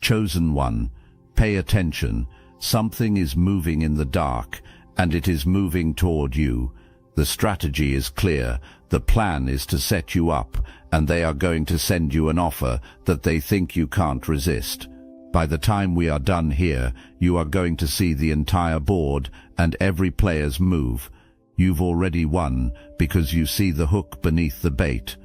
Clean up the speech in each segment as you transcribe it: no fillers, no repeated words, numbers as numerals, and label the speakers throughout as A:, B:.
A: Chosen one, pay attention. Something is moving in the dark, and it is moving toward you. The strategy is clear. The plan is to set you up, and they are going to send you an offer that they think you can't resist. By the time we are done here, you are going to see the entire board and every player's move. You've already won because you see the hook beneath the bait.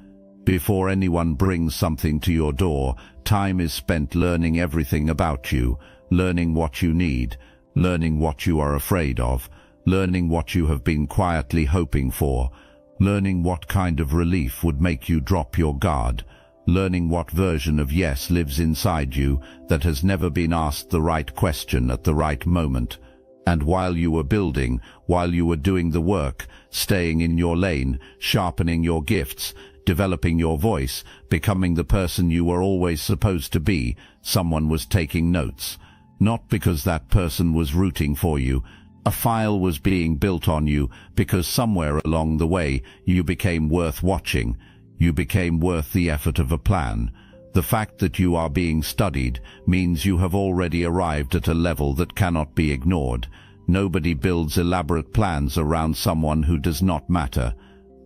A: Before anyone brings something to your door, time is spent learning everything about you, learning what you need, learning what you are afraid of, learning what you have been quietly hoping for, learning what kind of relief would make you drop your guard, learning what version of yes lives inside you that has never been asked the right question at the right moment. And while you were building, while you were doing the work, staying in your lane, sharpening your gifts, developing your voice, becoming the person you were always supposed to be, someone was taking notes. Not because that person was rooting for you. A file was being built on you because somewhere along the way you became worth watching. You became worth the effort of a plan. The fact that you are being studied means you have already arrived at a level that cannot be ignored. Nobody builds elaborate plans around someone who does not matter.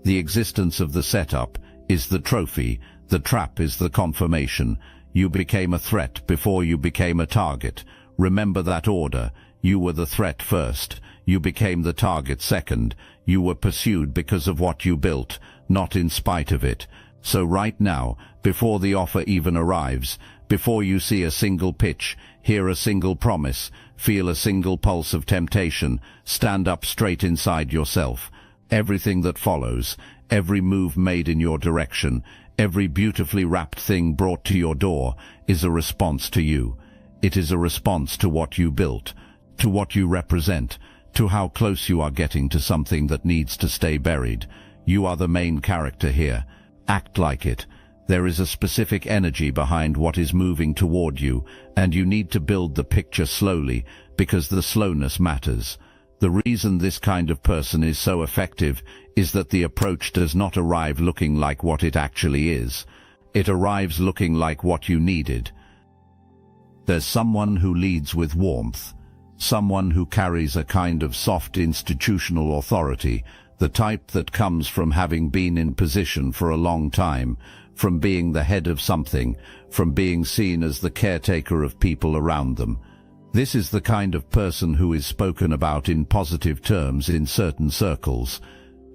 A: The existence of the setup is the trophy. The trap is the confirmation. You became a threat before you became a target. Remember that order. You were the threat first. You became the target second. You were pursued because of what you built, not in spite of it. So right now, before the offer even arrives, before you see a single pitch, hear a single promise, feel a single pulse of temptation, stand up straight inside yourself. Everything that follows, every move made in your direction, every beautifully wrapped thing brought to your door is a response to you. It is a response to what you built, to what you represent, to how close you are getting to something that needs to stay buried. You are the main character here. Act like it. There is a specific energy behind what is moving toward you, and you need to build the picture slowly, because the slowness matters. The reason this kind of person is so effective is that the approach does not arrive looking like what it actually is. It arrives looking like what you needed. There's someone who leads with warmth, someone who carries a kind of soft institutional authority, the type that comes from having been in position for a long time, from being the head of something, from being seen as the caretaker of people around them. This is the kind of person who is spoken about in positive terms in certain circles.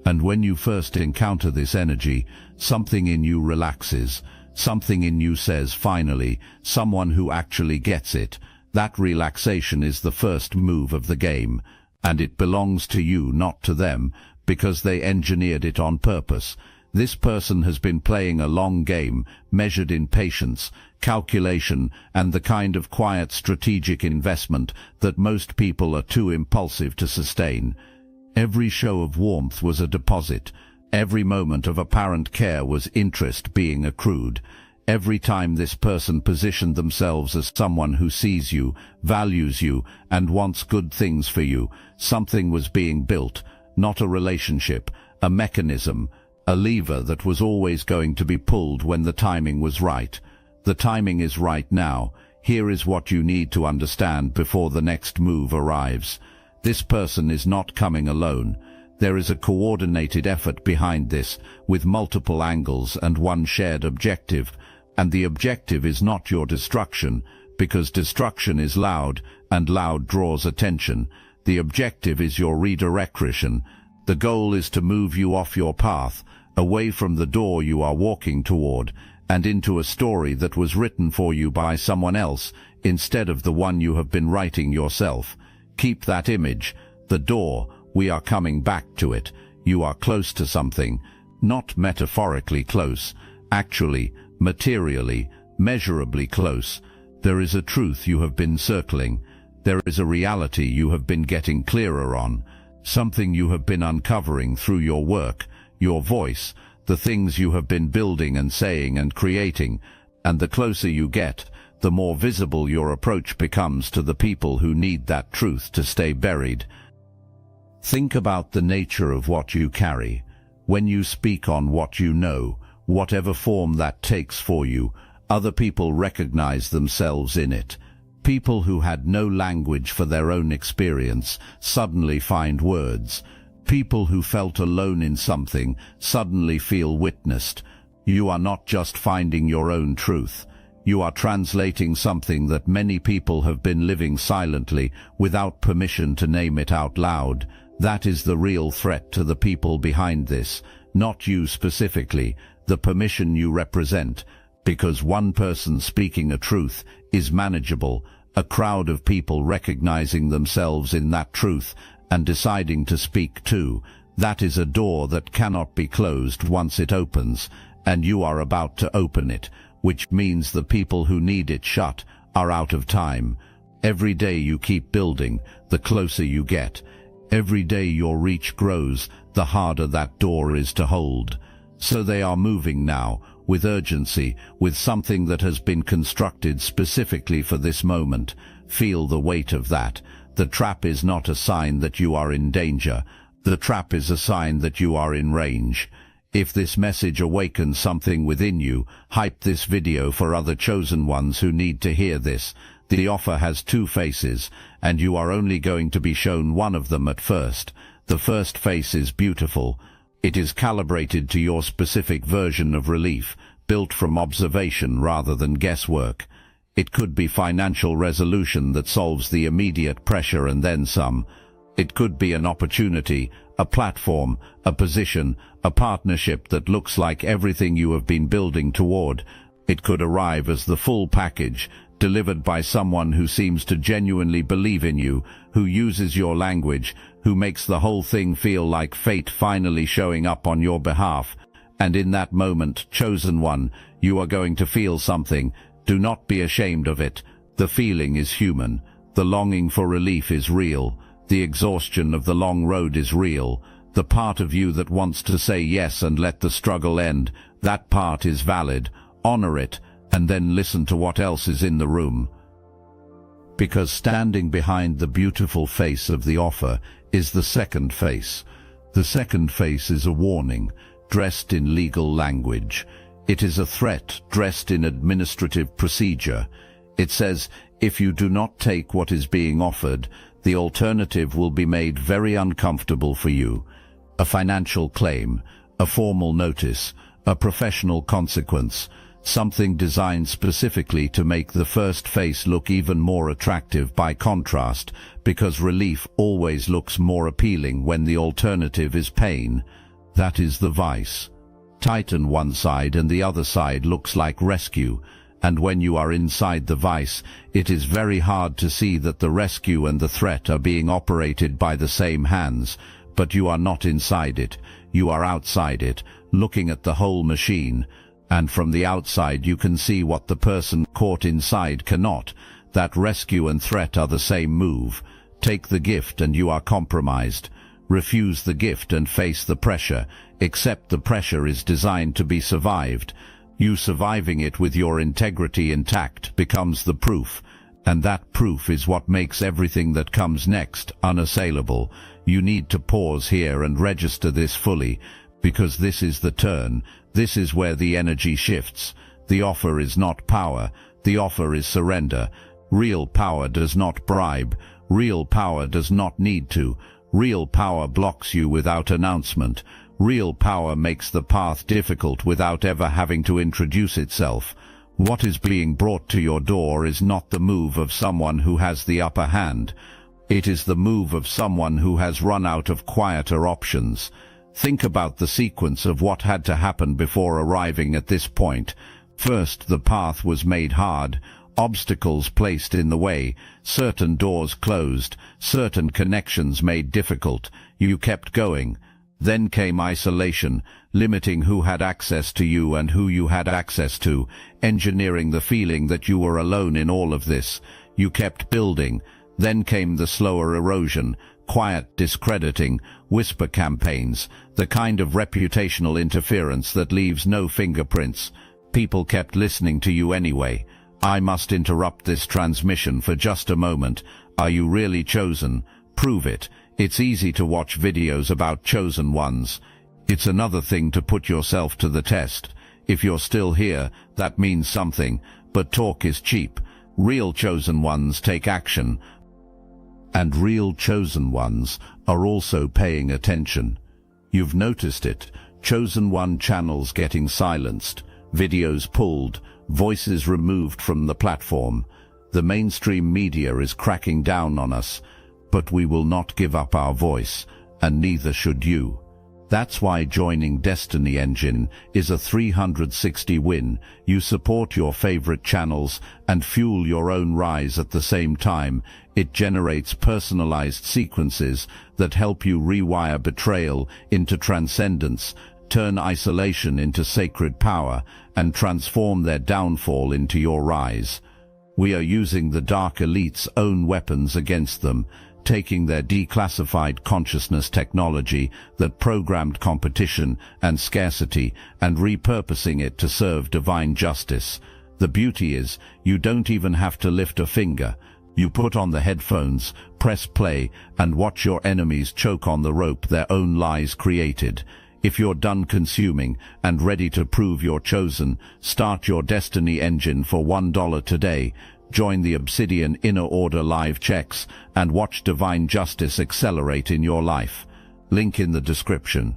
A: And when you first encounter this energy, something in you relaxes. Something in you says, finally, someone who actually gets it. That relaxation is the first move of the game, and it belongs to you, not to them, because they engineered it on purpose. This person has been playing a long game, measured in patience, calculation, and the kind of quiet strategic investment that most people are too impulsive to sustain. Every show of warmth was a deposit. Every moment of apparent care was interest being accrued. Every time this person positioned themselves as someone who sees you, values you, and wants good things for you, something was being built, not a relationship, a mechanism, a lever that was always going to be pulled when the timing was right. The timing is right now. Here is what you need to understand before the next move arrives. This person is not coming alone. There is a coordinated effort behind this, with multiple angles and one shared objective. And the objective is not your destruction, because destruction is loud, and loud draws attention. The objective is your redirection. The goal is to move you off your path, away from the door you are walking toward, and into a story that was written for you by someone else, instead of the one you have been writing yourself. Keep that image. The door, we are coming back to it. You are close to something. Not metaphorically close. Actually, materially, measurably close. There is a truth you have been circling. There is a reality you have been getting clearer on. Something you have been uncovering through your work, your voice, the things you have been building and saying and creating. And the closer you get, the more visible your approach becomes to the people who need that truth to stay buried. Think about the nature of what you carry. When you speak on what you know, whatever form that takes for you, Other people recognize themselves in it. People who had no language for their own experience suddenly find words. People who felt alone in something suddenly feel witnessed. You are not just finding your own truth. You are translating something that many people have been living silently without permission to name it out loud. That is the real threat to the people behind this, not you specifically, the permission you represent. Because one person speaking a truth is manageable, a crowd of people recognizing themselves in that truth and deciding to speak too, that is a door that cannot be closed once it opens, and you are about to open it, which means the people who need it shut are out of time. Every day you keep building, the closer you get. Every day your reach grows, the harder that door is to hold. So they are moving now, with urgency, with something that has been constructed specifically for this moment. Feel the weight of that. The trap is not a sign that you are in danger. The trap is a sign that you are in range. If this message awakens something within you, hype this video for other chosen ones who need to hear this. The offer has two faces, and you are only going to be shown one of them at first. The first face is beautiful. It is calibrated to your specific version of relief, built from observation rather than guesswork. It could be financial resolution that solves the immediate pressure and then some. It could be an opportunity, a platform, a position, a partnership that looks like everything you have been building toward. It could arrive as the full package, delivered by someone who seems to genuinely believe in you, who uses your language, who makes the whole thing feel like fate finally showing up on your behalf. And in that moment, chosen one, you are going to feel something. Do not be ashamed of it. The feeling is human. The longing for relief is real. The exhaustion of the long road is real. The part of you that wants to say yes and let the struggle end, that part is valid. Honor it, and then listen to what else is in the room. Because standing behind the beautiful face of the offer is the second face. The second face is a warning, dressed in legal language. It is a threat dressed in administrative procedure. It says, if you do not take what is being offered, the alternative will be made very uncomfortable for you. A financial claim, a formal notice, a professional consequence, something designed specifically to make the first face look even more attractive by contrast, because relief always looks more appealing when the alternative is pain. That is the vice. Tighten one side and the other side looks like rescue, and when you are inside the vice, it is very hard to see that the rescue and the threat are being operated by the same hands, but you are not inside it, you are outside it, looking at the whole machine, and from the outside you can see what the person caught inside cannot. That rescue and threat are the same move. Take the gift and you are compromised. Refuse the gift and face the pressure, except the pressure is designed to be survived. You surviving it with your integrity intact becomes the proof, and that proof is what makes everything that comes next unassailable. You need to pause here and register this fully, because this is the turn. This is where the energy shifts. The offer is not power. The offer is surrender. Real power does not bribe. Real power does not need to. Real power blocks you without announcement. Real power makes the path difficult without ever having to introduce itself. What is being brought to your door is not the move of someone who has the upper hand. It is the move of someone who has run out of quieter options. Think about the sequence of what had to happen before arriving at this point. First, the path was made hard, obstacles placed in the way, certain doors closed, certain connections made difficult. You kept going. Then came isolation, limiting who had access to you and who you had access to, engineering the feeling that you were alone in all of this. You kept building. Then came the slower erosion, quiet discrediting, whisper campaigns, the kind of reputational interference that leaves no fingerprints. People kept listening to you anyway. I must interrupt this transmission for just a moment. Are you really chosen? Prove it. It's easy to watch videos about chosen ones. It's another thing to put yourself to the test. If you're still here, that means something, but talk is cheap. Real chosen ones take action, and real chosen ones are also paying attention. You've noticed it. Chosen one channels getting silenced, videos pulled, voices removed from the platform. The mainstream media is cracking down on us, but we will not give up our voice, and neither should you. That's why joining Destiny Engine is a 360 win. You support your favorite channels and fuel your own rise at the same time. It generates personalized sequences that help you rewire betrayal into transcendence, turn isolation into sacred power, and transform their downfall into your rise. We are using the Dark Elite's own weapons against them, taking their declassified consciousness technology that programmed competition and scarcity and repurposing it to serve divine justice. The beauty is, you don't even have to lift a finger. You put on the headphones, press play, and watch your enemies choke on the rope their own lies created. If you're done consuming and ready to prove you're chosen, start your Destiny Engine for $1 today. Join the Obsidian Inner Order live checks and watch divine justice accelerate in your life. Link in the description.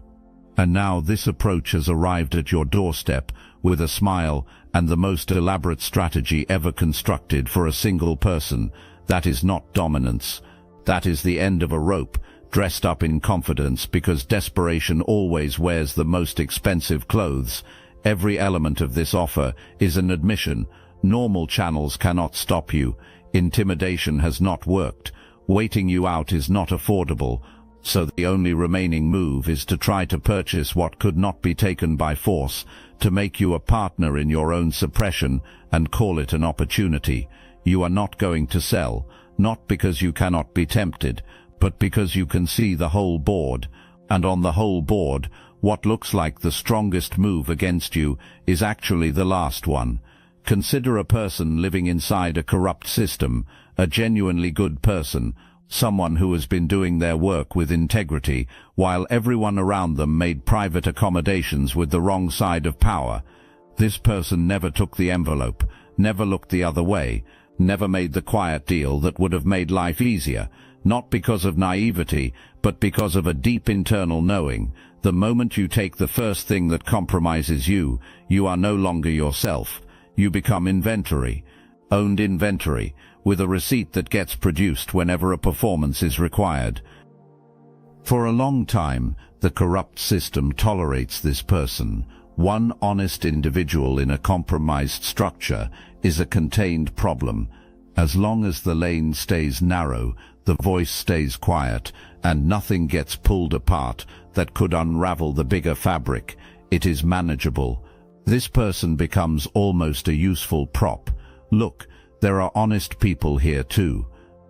A: And now this approach has arrived at your doorstep with a smile and the most elaborate strategy ever constructed for a single person. That is not dominance. That is the end of a rope, dressed up in confidence, because desperation always wears the most expensive clothes. Every element of this offer is an admission. Normal channels cannot stop you. Intimidation has not worked. Waiting you out is not affordable. So the only remaining move is to try to purchase what could not be taken by force, to make you a partner in your own suppression and call it an opportunity. You are not going to sell, not because you cannot be tempted, but because you can see the whole board. And on the whole board, what looks like the strongest move against you is actually the last one. Consider a person living inside a corrupt system, a genuinely good person, someone who has been doing their work with integrity, while everyone around them made private accommodations with the wrong side of power. This person never took the envelope, never looked the other way, never made the quiet deal that would have made life easier, not because of naivety, but because of a deep internal knowing. The moment you take the first thing that compromises you, you are no longer yourself. You become inventory, owned inventory, with a receipt that gets produced whenever a performance is required. For a long time, the corrupt system tolerates this person. One honest individual in a compromised structure is a contained problem. As long as the lane stays narrow, the voice stays quiet, and nothing gets pulled apart that could unravel the bigger fabric, it is manageable. This person becomes almost a useful prop. Look, there are honest people here too.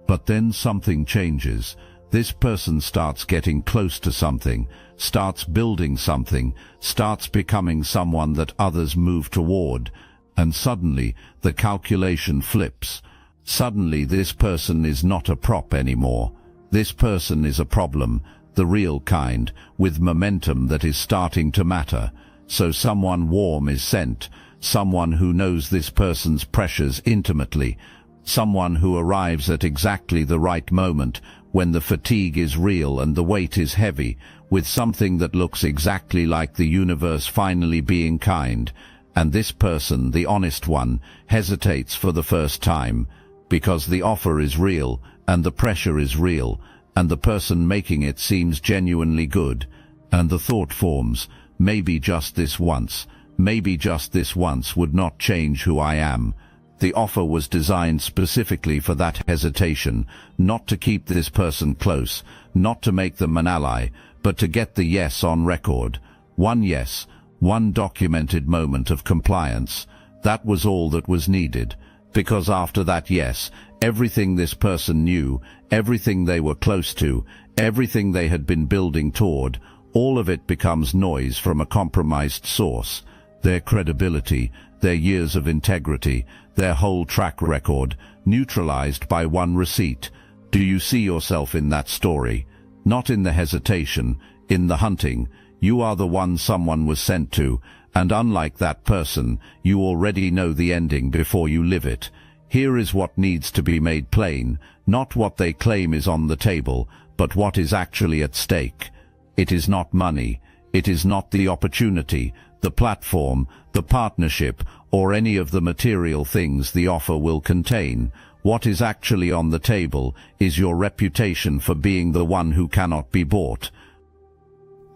A: But then something changes. This person starts getting close to something, starts building something, starts becoming someone that others move toward. And suddenly, the calculation flips. Suddenly, this person is not a prop anymore. This person is a problem, the real kind, with momentum that is starting to matter. So someone warm is sent, someone who knows this person's pressures intimately, someone who arrives at exactly the right moment, when the fatigue is real and the weight is heavy, with something that looks exactly like the universe finally being kind. And this person, the honest one, hesitates for the first time, because the offer is real, and the pressure is real, and the person making it seems genuinely good. And the thought forms, maybe just this once would not change who I am. The offer was designed specifically for that hesitation, not to keep this person close, not to make them an ally, but to get the yes on record. One yes, one documented moment of compliance. That was all that was needed. Because after that yes, everything this person knew, everything they were close to, everything they had been building toward, all of it becomes noise from a compromised source. Their credibility, their years of integrity, their whole track record, neutralized by one receipt. Do you see yourself in that story? Not in the hesitation, in the hunting. You are the one someone was sent to, And unlike that person, you already know the ending before you live it. Here is what needs to be made plain, not what they claim is on the table, but what is actually at stake. It is not money. It is not the opportunity, the platform, the partnership, or any of the material things the offer will contain. What is actually on the table is your reputation for being the one who cannot be bought.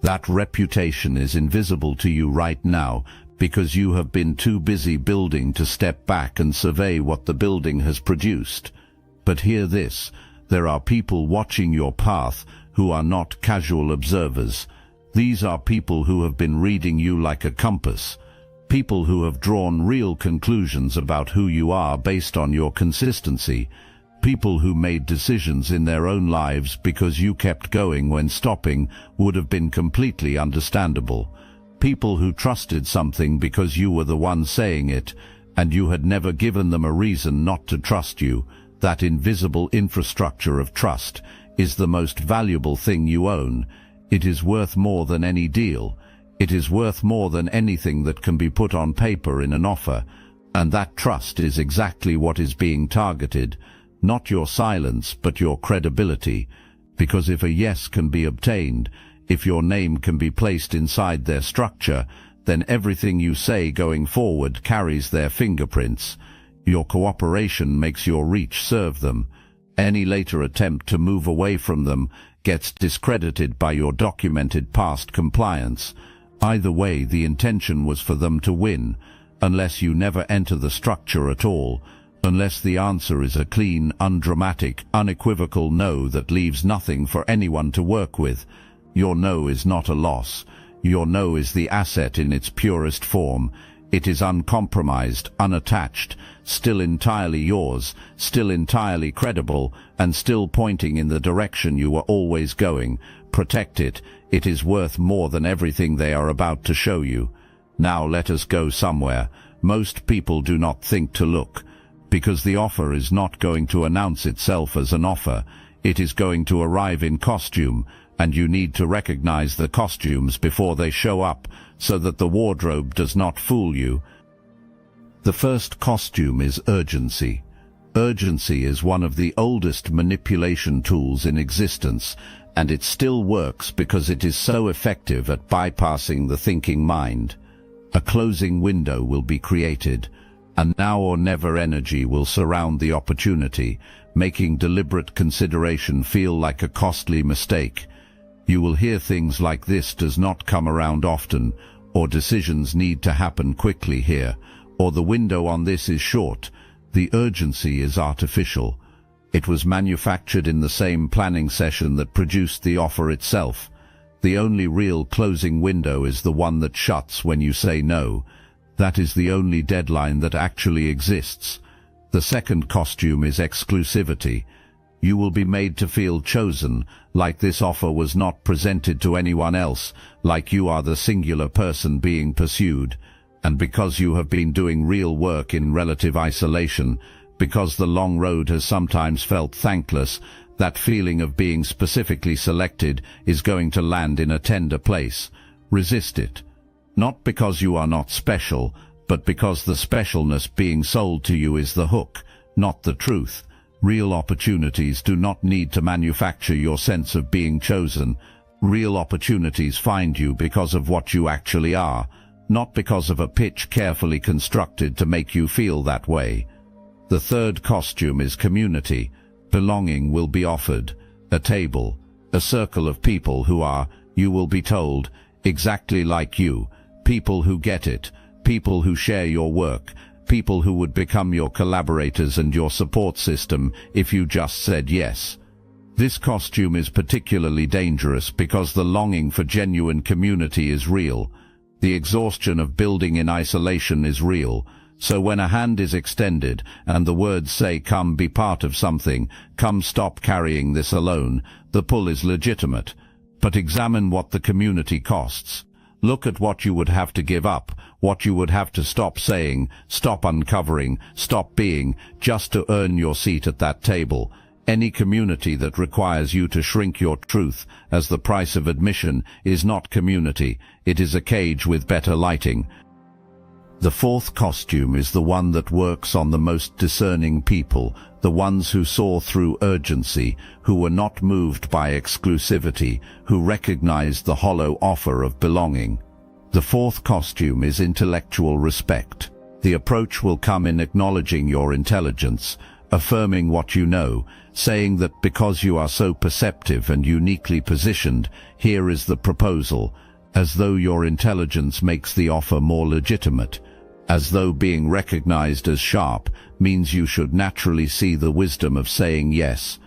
A: That reputation is invisible to you right now because you have been too busy building to step back and survey what the building has produced. But hear this, there are people watching your path who are not casual observers. These are people who have been reading you like a compass. People who have drawn real conclusions about who you are based on your consistency. People who made decisions in their own lives because you kept going when stopping would have been completely understandable. People who trusted something because you were the one saying it, and you had never given them a reason not to trust you. That invisible infrastructure of trust is the most valuable thing you own. It is worth more than any deal. It is worth more than anything that can be put on paper in an offer. And that trust is exactly what is being targeted. Not your silence, but your credibility. Because if a yes can be obtained, if your name can be placed inside their structure, then everything you say going forward carries their fingerprints. Your cooperation makes your reach serve them. Any later attempt to move away from them gets discredited by your documented past compliance. Either way, the intention was for them to win, unless you never enter the structure at all. Unless the answer is a clean, undramatic, unequivocal no that leaves nothing for anyone to work with. Your no is not a loss. Your no is the asset in its purest form. It is uncompromised, unattached, still entirely yours, still entirely credible, and still pointing in the direction you were always going. Protect it. It is worth more than everything they are about to show you. Now let us go somewhere. Most people do not think to look. Because the offer is not going to announce itself as an offer. It is going to arrive in costume, and you need to recognize the costumes before they show up, so that the wardrobe does not fool you. The first costume is urgency. Urgency is one of the oldest manipulation tools in existence, and it still works because it is so effective at bypassing the thinking mind. A closing window will be created. And now or never energy will surround the opportunity, making deliberate consideration feel like a costly mistake. You will hear things like "this does not come around often," or "decisions need to happen quickly here," or "the window on this is short." The urgency is artificial. It was manufactured in the same planning session that produced the offer itself. The only real closing window is the one that shuts when you say no. That is the only deadline that actually exists. The second costume is exclusivity. You will be made to feel chosen, like this offer was not presented to anyone else, like you are the singular person being pursued. And because you have been doing real work in relative isolation, because the long road has sometimes felt thankless, that feeling of being specifically selected is going to land in a tender place. Resist it. Not because you are not special, but because the specialness being sold to you is the hook, not the truth. Real opportunities do not need to manufacture your sense of being chosen. Real opportunities find you because of what you actually are, not because of a pitch carefully constructed to make you feel that way. The third costume is community. Belonging will be offered. A table, a circle of people who are, you will be told, exactly like you. People who get it, people who share your work, people who would become your collaborators and your support system if you just said yes. This costume is particularly dangerous because the longing for genuine community is real. The exhaustion of building in isolation is real. So when a hand is extended and the words say "come be part of something," "come stop carrying this alone," the pull is legitimate. But examine what the community costs. Look at what you would have to give up, what you would have to stop saying, stop uncovering, stop being, just to earn your seat at that table. Any community that requires you to shrink your truth as the price of admission is not community. It is a cage with better lighting. The fourth costume is the one that works on the most discerning people, the ones who saw through urgency, who were not moved by exclusivity, who recognized the hollow offer of belonging. The fourth costume is intellectual respect. The approach will come in acknowledging your intelligence, affirming what you know, saying that because you are so perceptive and uniquely positioned, here is the proposal, as though your intelligence makes the offer more legitimate, as though being recognized as sharp means you should naturally see the wisdom of saying yes.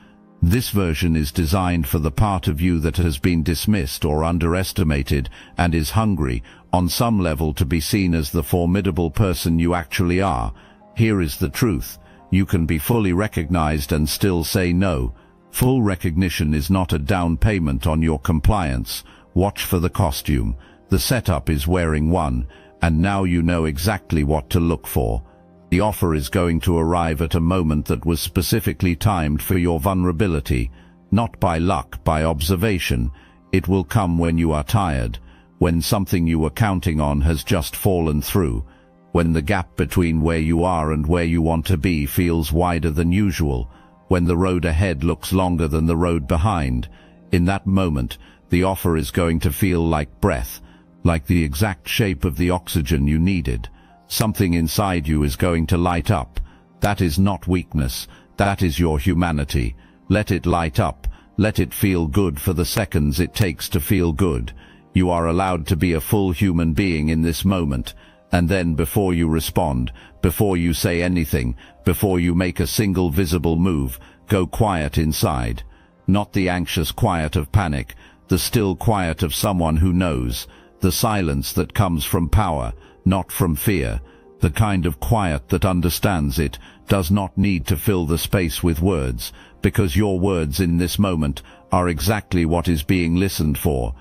A: This version is designed for the part of you that has been dismissed or underestimated and is hungry, on some level, to be seen as the formidable person you actually are. Here is the truth. You can be fully recognized and still say no. Full recognition is not a down payment on your compliance. Watch for the costume. The setup is wearing one, and now you know exactly what to look for. The offer is going to arrive at a moment that was specifically timed for your vulnerability, not by luck, by observation. It will come when you are tired, when something you were counting on has just fallen through, when the gap between where you are and where you want to be feels wider than usual, when the road ahead looks longer than the road behind. In that moment, the offer is going to feel like breath, like the exact shape of the oxygen you needed. Something inside you is going to light up. That is not weakness. That is your humanity. Let it light up. Let it feel good for the seconds it takes to feel good. You are allowed to be a full human being in this moment. And then, before you respond, before you say anything, before you make a single visible move, go quiet inside. Not the anxious quiet of panic, the still quiet of someone who knows. The silence that comes from power, not from fear. The kind of quiet that understands it does not need to fill the space with words, because your words in this moment are exactly what is being listened for.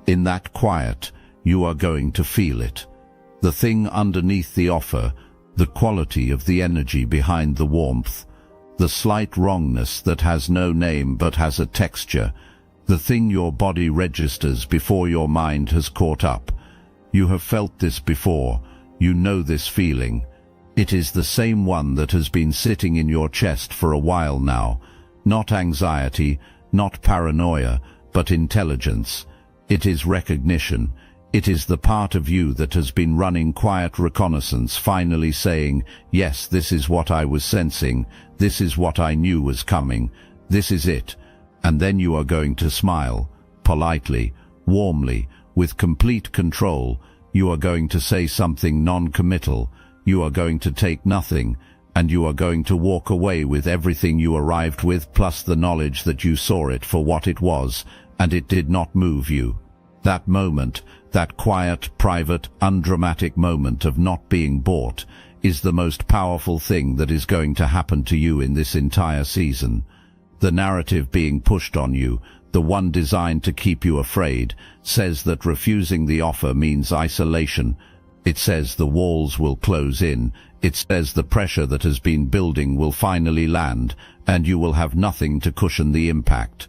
A: In that quiet, you are going to feel it. The thing underneath the offer, the quality of the energy behind the warmth, the slight wrongness that has no name but has a texture, the thing your body registers before your mind has caught up. You have felt this before. You know this feeling. It is the same one that has been sitting in your chest for a while now. Not anxiety, not paranoia, but intelligence. It is recognition. It is the part of you that has been running quiet reconnaissance, finally saying, yes, this is what I was sensing. This is what I knew was coming. This is it. And then you are going to smile, politely, warmly, with complete control. You are going to say something non-committal. You are going to take nothing, and you are going to walk away with everything you arrived with, plus the knowledge that you saw it for what it was, and it did not move you. That moment, that quiet, private, undramatic moment of not being bought, is the most powerful thing that is going to happen to you in this entire season. The narrative being pushed on you, the one designed to keep you afraid, says that refusing the offer means isolation. It says the walls will close in. It says the pressure that has been building will finally land, and you will have nothing to cushion the impact.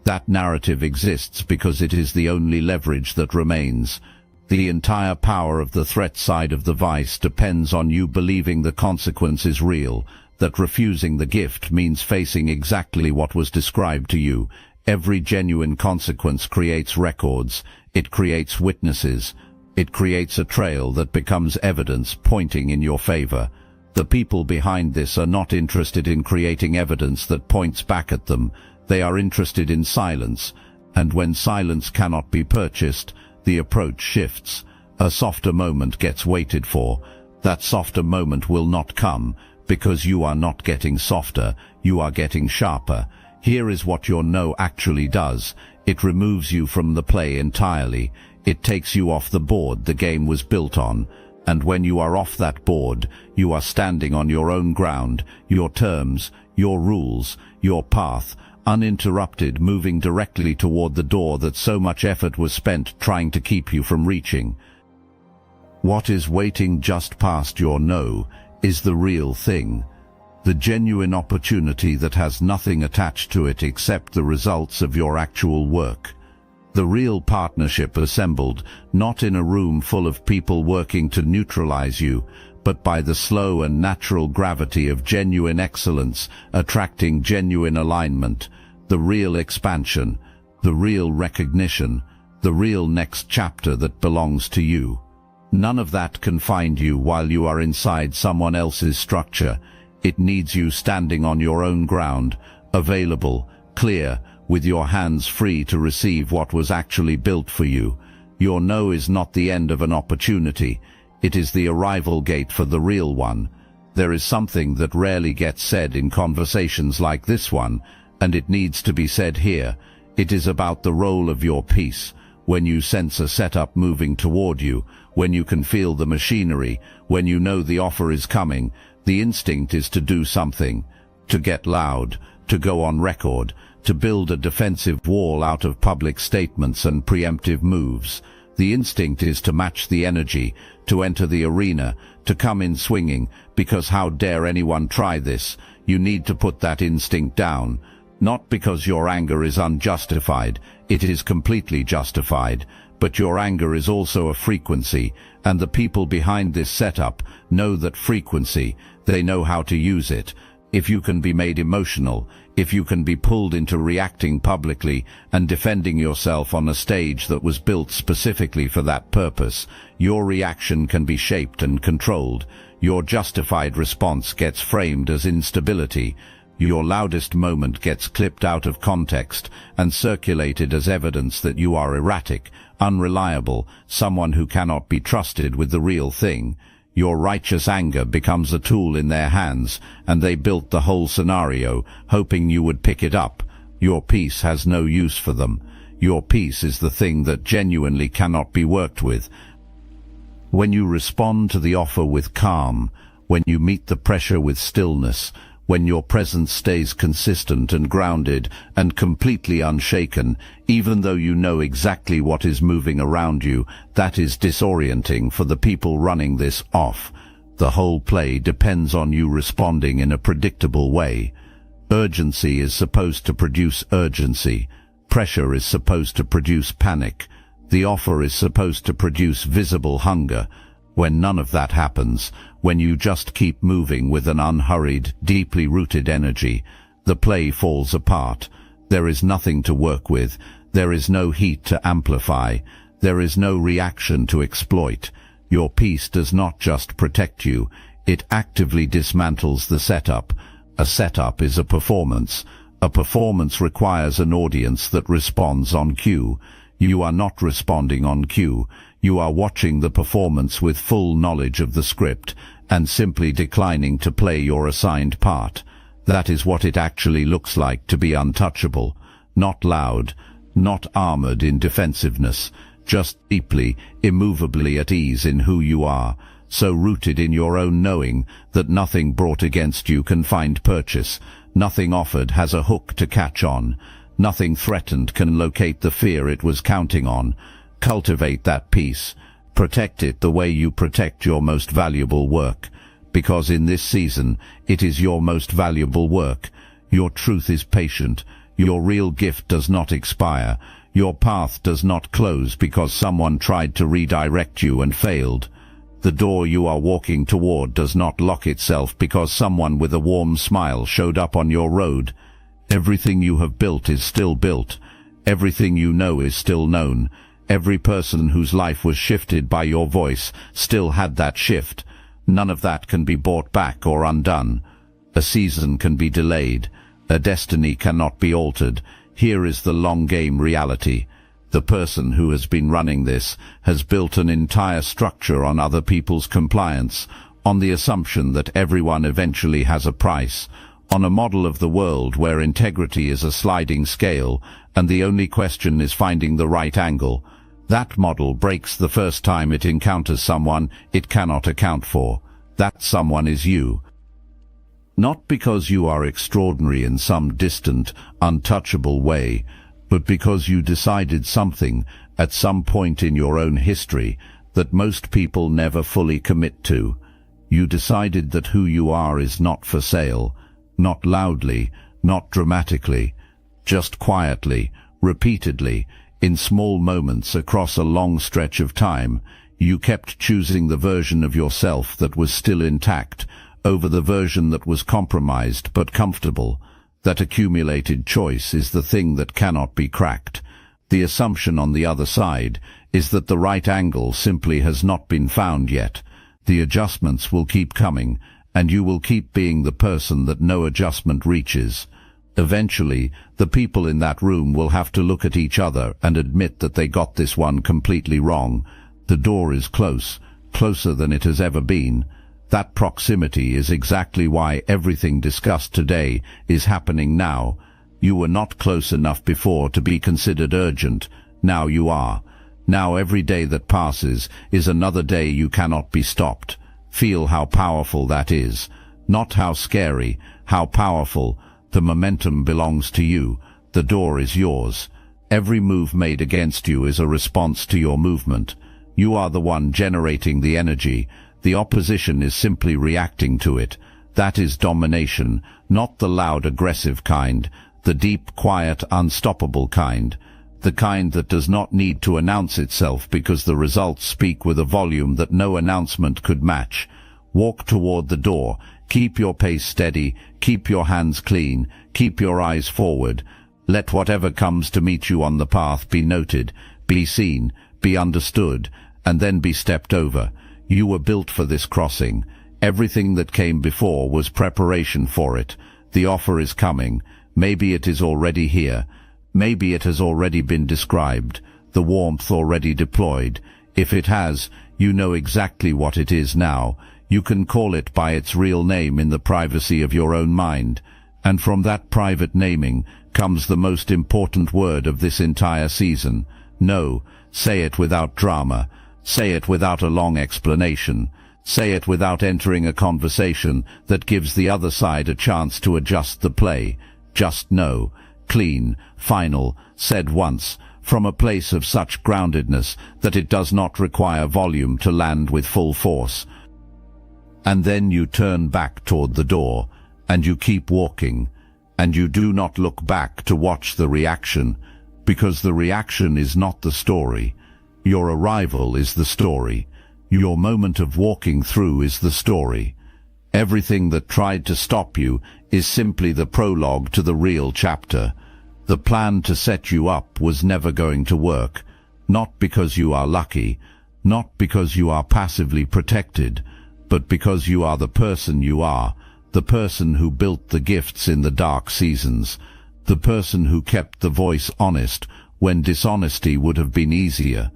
A: That narrative exists because it is the only leverage that remains. The entire power of the threat side of the vice depends on you believing the consequence is real, that refusing the gift means facing exactly what was described to you. Every genuine consequence creates records. It creates witnesses. It creates a trail that becomes evidence pointing in your favor. The people behind this are not interested in creating evidence that points back at them. They are interested in silence, and when silence cannot be purchased, the approach shifts. A softer moment gets waited for. That softer moment will not come, because you are not getting softer, you are getting sharper. Here is what your no actually does. It removes you from the play entirely. It takes you off the board the game was built on. And when you are off that board, you are standing on your own ground, your terms, your rules, your path, uninterrupted, moving directly toward the door that so much effort was spent trying to keep you from reaching. What is waiting just past your no is the real thing, the genuine opportunity that has nothing attached to it except the results of your actual work. The real partnership assembled, not in a room full of people working to neutralize you, but by the slow and natural gravity of genuine excellence, attracting genuine alignment, the real expansion, the real recognition, the real next chapter that belongs to you. None of that can find you while you are inside someone else's structure. It needs you standing on your own ground, available, clear, with your hands free to receive what was actually built for you. Your no is not the end of an opportunity. It is the arrival gate for the real one. There is something that rarely gets said in conversations like this one, and it needs to be said here. It is about the role of your peace. When you sense a setup moving toward you, when you can feel the machinery, when you know the offer is coming, the instinct is to do something, to get loud, to go on record, to build a defensive wall out of public statements and preemptive moves. The instinct is to match the energy, to enter the arena, to come in swinging, because how dare anyone try this? You need to put that instinct down. Not because your anger is unjustified, it is completely justified, but your anger is also a frequency, and the people behind this setup know that frequency. They know how to use it. If you can be made emotional, if you can be pulled into reacting publicly and defending yourself on a stage that was built specifically for that purpose, your reaction can be shaped and controlled. Your justified response gets framed as instability. Your loudest moment gets clipped out of context and circulated as evidence that you are erratic, unreliable, someone who cannot be trusted with the real thing. Your righteous anger becomes a tool in their hands, and they built the whole scenario, hoping you would pick it up. Your peace has no use for them. Your peace is the thing that genuinely cannot be worked with. When you respond to the offer with calm, when you meet the pressure with stillness, when your presence stays consistent and grounded and completely unshaken, even though you know exactly what is moving around you, that is disorienting for the people running this off. The whole play depends on you responding in a predictable way. Urgency is supposed to produce urgency. Pressure is supposed to produce panic. The offer is supposed to produce visible hunger. When none of that happens, when you just keep moving with an unhurried, deeply rooted energy, the play falls apart. There is nothing to work with. There is no heat to amplify. There is no reaction to exploit. Your peace does not just protect you, it actively dismantles the setup. A setup is a performance. A performance requires an audience that responds on cue. You are not responding on cue. You are watching the performance with full knowledge of the script and simply declining to play your assigned part. That is what it actually looks like to be untouchable, not loud, not armored in defensiveness, just deeply, immovably at ease in who you are, so rooted in your own knowing that nothing brought against you can find purchase, nothing offered has a hook to catch on, nothing threatened can locate the fear it was counting on. Cultivate that peace. Protect it the way you protect your most valuable work, because in this season it is your most valuable work. Your truth is patient. Your real gift does not expire. Your path does not close because someone tried to redirect you and failed. The door you are walking toward does not lock itself because someone with a warm smile showed up on your road. Everything you have built is still built. Everything you know is still known. Every person whose life was shifted by your voice still had that shift. None of that can be brought back or undone. A season can be delayed. A destiny cannot be altered. Here is the long game reality. The person who has been running this has built an entire structure on other people's compliance, on the assumption that everyone eventually has a price, on a model of the world where integrity is a sliding scale and the only question is finding the right angle. That model breaks the first time it encounters someone it cannot account for. That someone is you. Not because you are extraordinary in some distant, untouchable way, but because you decided something at some point in your own history that most people never fully commit to. You decided that who you are is not for sale, not loudly, not dramatically, just quietly, repeatedly, In small moments across a long stretch of time, you kept choosing the version of yourself that was still intact over the version that was compromised but comfortable. That accumulated choice is the thing that cannot be cracked. The assumption on the other side is that the right angle simply has not been found yet. The adjustments will keep coming, and you will keep being the person that no adjustment reaches. Eventually, the people in that room will have to look at each other and admit that they got this one completely wrong. The door is close, closer than it has ever been. That proximity is exactly why everything discussed today is happening now. You were not close enough before to be considered urgent. Now you are. Now every day that passes is another day you cannot be stopped. Feel how powerful that is. Not how scary, how powerful. The momentum belongs to you. The door is yours. Every move made against you is a response to your movement. You are the one generating the energy. The opposition is simply reacting to it. That is domination, not the loud, aggressive kind, the deep, quiet, unstoppable kind. The kind that does not need to announce itself because the results speak with a volume that no announcement could match. Walk toward the door. Keep your pace steady. Keep your hands clean. Keep your eyes forward. Let whatever comes to meet you on the path be noted, be seen, be understood, and then be stepped over. You were built for this crossing. Everything that came before was preparation for it. The offer is coming. Maybe it is already here. Maybe it has already been described, the warmth already deployed. If it has, you know exactly what it is now. You can call it by its real name in the privacy of your own mind. And from that private naming comes the most important word of this entire season. No, say it without drama. Say it without a long explanation. Say it without entering a conversation that gives the other side a chance to adjust the play. Just know. Clean, final, said once, from a place of such groundedness that it does not require volume to land with full force. And then you turn back toward the door, and you keep walking, and you do not look back to watch the reaction, because the reaction is not the story. Your arrival is the story. Your moment of walking through is the story. Everything that tried to stop you is simply the prologue to the real chapter. The plan to set you up was never going to work, not because you are lucky, not because you are passively protected, but because you are the person you are, the person who built the gifts in the dark seasons, the person who kept the voice honest when dishonesty would have been easier,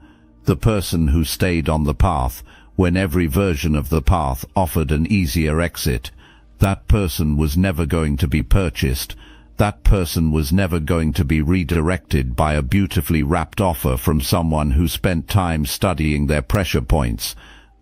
A: the person who stayed on the path when every version of the path offered an easier exit. That person was never going to be purchased. That person was never going to be redirected by a beautifully wrapped offer from someone who spent time studying their pressure points.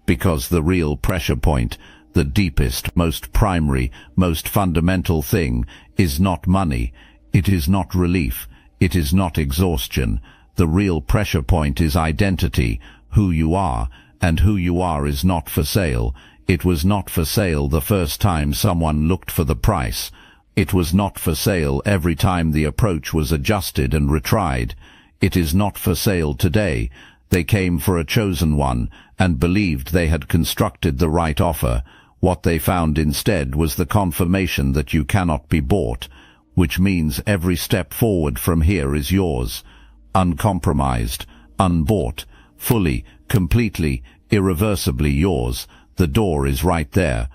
A: Because the real pressure point, the deepest, most primary, most fundamental thing, is not money. It is not relief. It is not exhaustion. The real pressure point is identity, who you are, and who you are is not for sale. It was not for sale the first time someone looked for the price. It was not for sale every time the approach was adjusted and retried. It is not for sale today. They came for a chosen one and believed they had constructed the right offer. What they found instead was the confirmation that you cannot be bought, which means every step forward from here is yours. Uncompromised, unbought, fully, completely, irreversibly yours. The door is right there.